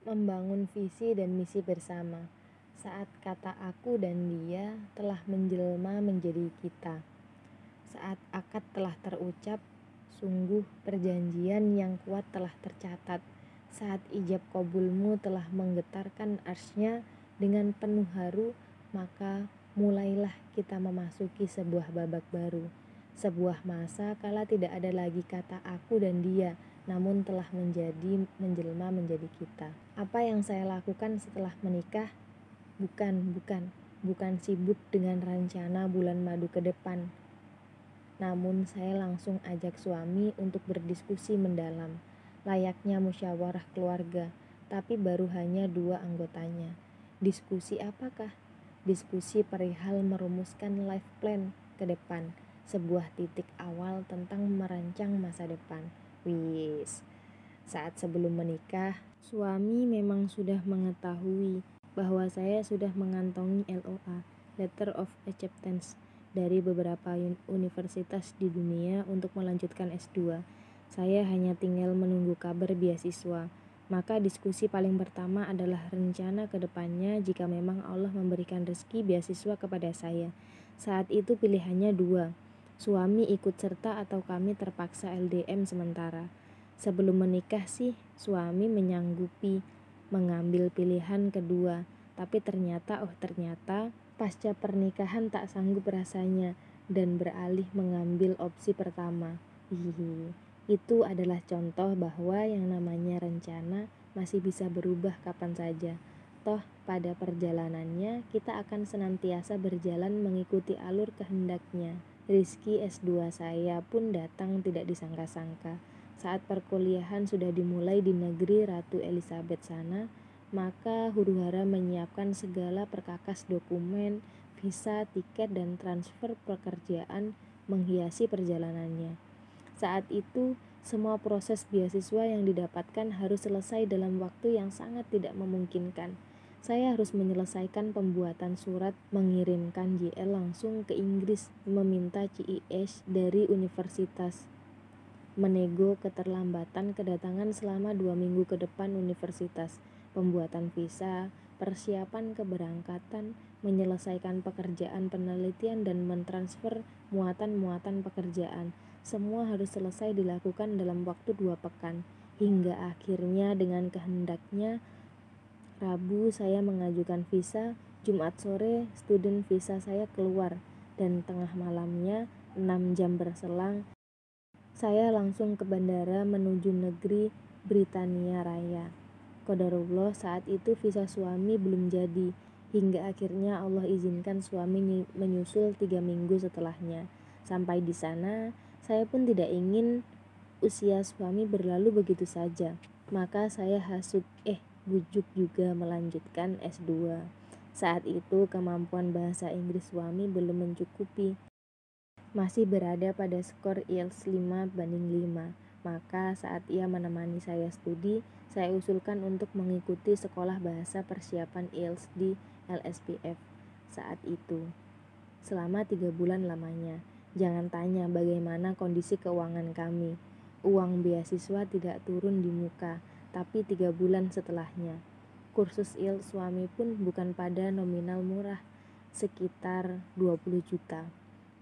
membangun visi dan misi bersama. Saat kata aku dan dia telah menjelma menjadi kita. Saat akad telah terucap, sungguh perjanjian yang kuat telah tercatat. Saat ijab kabulmu telah menggetarkan arsy-Nya dengan penuh haru, maka mulailah kita memasuki sebuah babak baru. Sebuah masa kala tidak ada lagi kata aku dan dia, namun telah menjelma menjadi kita. Apa yang saya lakukan setelah menikah? Bukan sibuk dengan rencana bulan madu ke depan. Namun saya langsung ajak suami untuk berdiskusi mendalam, layaknya musyawarah keluarga, tapi baru hanya 2 anggotanya. Diskusi apakah? Diskusi perihal merumuskan life plan ke depan, sebuah titik awal tentang merancang masa depan. Wis. Saat sebelum menikah, suami memang sudah mengetahui bahwa saya sudah mengantongi LOA, Letter of Acceptance, dari beberapa universitas di dunia untuk melanjutkan S2. Saya hanya tinggal menunggu kabar beasiswa. Maka diskusi paling pertama adalah rencana ke depannya jika memang Allah memberikan rezeki beasiswa kepada saya. Saat itu pilihannya 2, suami ikut serta atau kami terpaksa LDM sementara. Sebelum menikah sih suami menyanggupi mengambil pilihan kedua, tapi ternyata pasca pernikahan tak sanggup rasanya dan beralih mengambil opsi pertama. Hihi. Itu adalah contoh bahwa yang namanya rencana masih bisa berubah kapan saja. Toh pada perjalanannya kita akan senantiasa berjalan mengikuti alur kehendaknya. Rizki S2 saya pun datang tidak disangka-sangka. Saat perkuliahan sudah dimulai di negeri Ratu Elizabeth sana, maka huru-hara menyiapkan segala perkakas dokumen, visa, tiket, dan transfer pekerjaan menghiasi perjalanannya. Saat itu, semua proses beasiswa yang didapatkan harus selesai dalam waktu yang sangat tidak memungkinkan. Saya harus menyelesaikan pembuatan surat mengirimkan JL langsung ke Inggris meminta CIS dari universitas. Menego keterlambatan kedatangan selama 2 minggu ke depan universitas, pembuatan visa, persiapan keberangkatan, menyelesaikan pekerjaan penelitian dan mentransfer muatan-muatan pekerjaan. Semua harus selesai dilakukan dalam waktu 2 pekan. Hingga akhirnya dengan kehendaknya, Rabu saya mengajukan visa, Jumat sore student visa saya keluar, dan tengah malamnya 6 jam berselang, saya langsung ke bandara menuju negeri Britania Raya. Qadarullah saat itu visa suami belum jadi, hingga akhirnya Allah izinkan suami menyusul 3 minggu setelahnya. Sampai di sana, saya pun tidak ingin usia suami berlalu begitu saja. Maka saya bujuk juga melanjutkan S2. Saat itu kemampuan bahasa Inggris suami belum mencukupi. Masih berada pada skor IELTS 5/5. Maka saat ia menemani saya studi, saya usulkan untuk mengikuti sekolah bahasa persiapan IELTS di LSPF saat itu. Selama 3 bulan lamanya. Jangan tanya bagaimana kondisi keuangan kami. Uang beasiswa tidak turun di muka, tapi 3 bulan setelahnya. Kursus IELTS suami pun bukan pada nominal murah, sekitar 20 juta.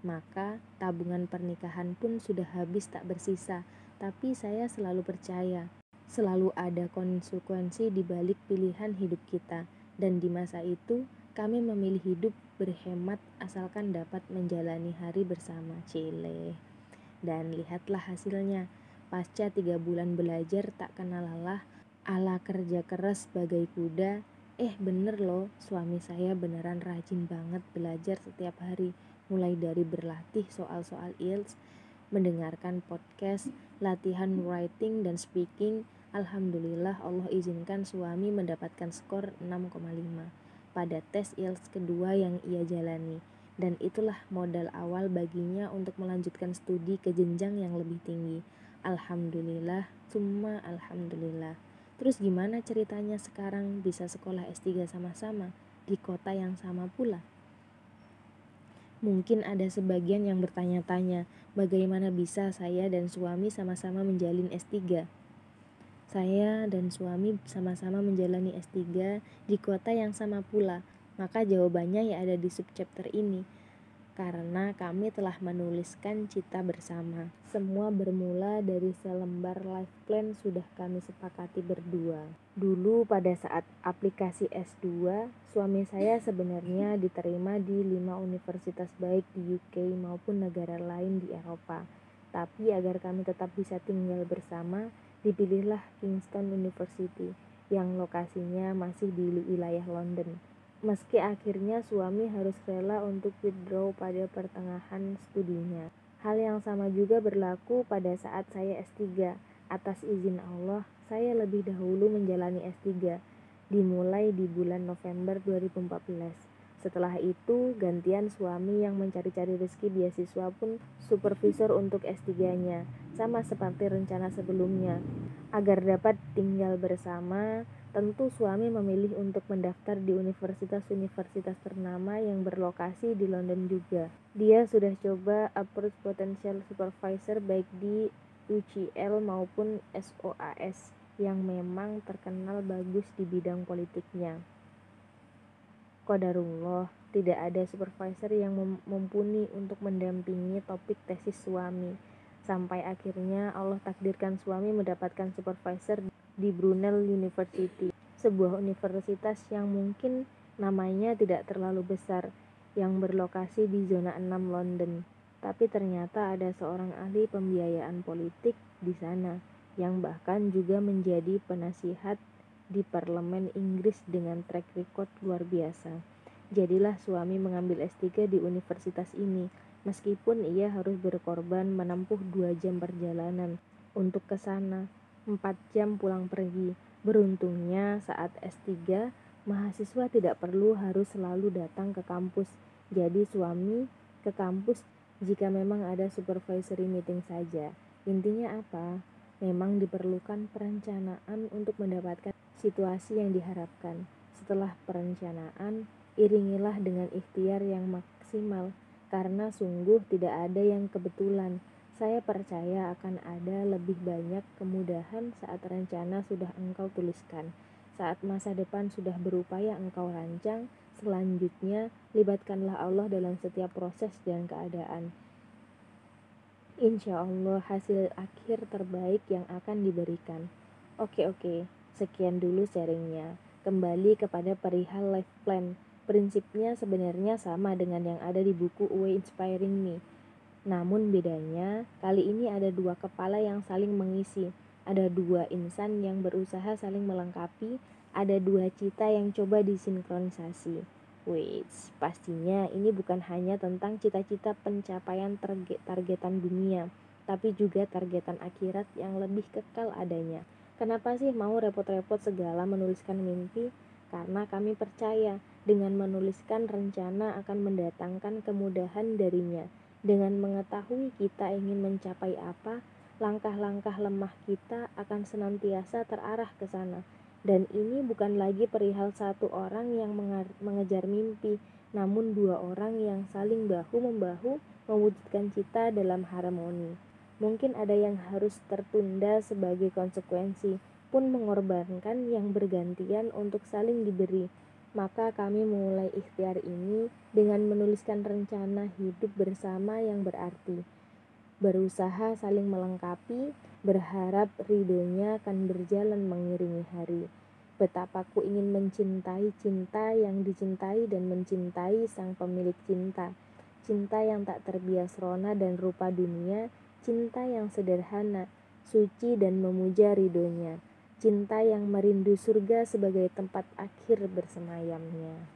Maka tabungan pernikahan pun sudah habis tak bersisa, tapi saya selalu percaya, selalu ada konsekuensi di balik pilihan hidup kita. Dan di masa itu, kami memilih hidup berhemat asalkan dapat menjalani hari bersama. Cile. Dan lihatlah hasilnya. Pasca 3 bulan belajar tak kenal lelah, ala kerja keras bagai kuda. Bener loh, suami saya beneran rajin banget belajar setiap hari. Mulai dari berlatih soal-soal IELTS, mendengarkan podcast, latihan writing dan speaking. Alhamdulillah Allah izinkan suami mendapatkan skor 6,5 pada tes IELTS kedua yang ia jalani. Dan itulah modal awal baginya untuk melanjutkan studi ke jenjang yang lebih tinggi. Alhamdulillah, summa alhamdulillah. Terus gimana ceritanya sekarang bisa sekolah S3 sama-sama di kota yang sama pula? Mungkin ada sebagian yang bertanya-tanya, bagaimana bisa saya dan suami sama-sama menjalin S3? Saya dan suami sama-sama menjalani S3 di kota yang sama pula. Maka jawabannya ya ada di subchapter ini. Karena kami telah menuliskan cita bersama. Semua bermula dari selembar life plan sudah kami sepakati berdua. Dulu pada saat aplikasi S2, suami saya sebenarnya diterima di 5 universitas baik di UK maupun negara lain di Eropa. Tapi agar kami tetap bisa tinggal bersama, dipilihlah Kingston University yang lokasinya masih di wilayah London. Meski akhirnya suami harus rela untuk withdraw pada pertengahan studinya. Hal yang sama juga berlaku pada saat saya S3. Atas izin Allah, saya lebih dahulu menjalani S3, dimulai di bulan November 2014. Setelah itu, gantian suami yang mencari-cari rezeki beasiswa pun supervisor untuk S3-nya, sama seperti rencana sebelumnya. Agar dapat tinggal bersama, tentu suami memilih untuk mendaftar di universitas-universitas ternama yang berlokasi di London juga. Dia sudah coba approach potential supervisor baik di UCL maupun SOAS yang memang terkenal bagus di bidang politiknya. Qadarullah, tidak ada supervisor yang mumpuni untuk mendampingi topik tesis suami. Sampai akhirnya Allah takdirkan suami mendapatkan supervisor di Brunel University, sebuah universitas yang mungkin namanya tidak terlalu besar, yang berlokasi di zona 6 London. Tapi ternyata ada seorang ahli pembiayaan politik di sana, yang bahkan juga menjadi penasihat di parlemen Inggris dengan track record luar biasa. Jadilah suami mengambil S3 di universitas ini, meskipun ia harus berkorban menempuh 2 jam perjalanan untuk ke sana, 4 jam pulang pergi. Beruntungnya saat S3, mahasiswa tidak perlu harus selalu datang ke kampus. Jadi suami ke kampus jika memang ada supervisory meeting saja. Intinya apa? Memang diperlukan perencanaan untuk mendapatkan situasi yang diharapkan. Setelah perencanaan, iringilah dengan ikhtiar yang maksimal, karena sungguh tidak ada yang kebetulan. Saya percaya akan ada lebih banyak kemudahan saat rencana sudah engkau tuliskan. Saat masa depan sudah berupaya engkau rancang, selanjutnya libatkanlah Allah dalam setiap proses dan keadaan. Insya Allah hasil akhir terbaik yang akan diberikan. Oke, sekian dulu sharingnya. Kembali kepada perihal life plan. Prinsipnya sebenarnya sama dengan yang ada di buku Way Inspiring Me. Namun bedanya, kali ini ada 2 kepala yang saling mengisi. Ada 2 insan yang berusaha saling melengkapi. Ada 2 cita yang coba disinkronisasi. Wait, pastinya ini bukan hanya tentang cita-cita pencapaian targetan dunia, tapi juga targetan akhirat yang lebih kekal adanya. Kenapa sih mau repot-repot segala menuliskan mimpi? Karena kami percaya dengan menuliskan rencana akan mendatangkan kemudahan darinya. Dengan mengetahui kita ingin mencapai apa, langkah-langkah lemah kita akan senantiasa terarah ke sana. Dan ini bukan lagi perihal 1 orang yang mengejar mimpi, namun 2 orang yang saling bahu-membahu mewujudkan cita dalam harmoni. Mungkin ada yang harus tertunda sebagai konsekuensi, pun mengorbankan yang bergantian untuk saling diberi. Maka kami mulai ikhtiar ini dengan menuliskan rencana hidup bersama yang berarti berusaha saling melengkapi, berharap ridhonya akan berjalan mengiringi hari. Betapa ku ingin mencintai cinta yang dicintai dan mencintai sang pemilik cinta. Cinta yang tak terbias rona dan rupa dunia, cinta yang sederhana, suci dan memuja ridhonya. Cinta yang merindu surga sebagai tempat akhir bersemayamnya.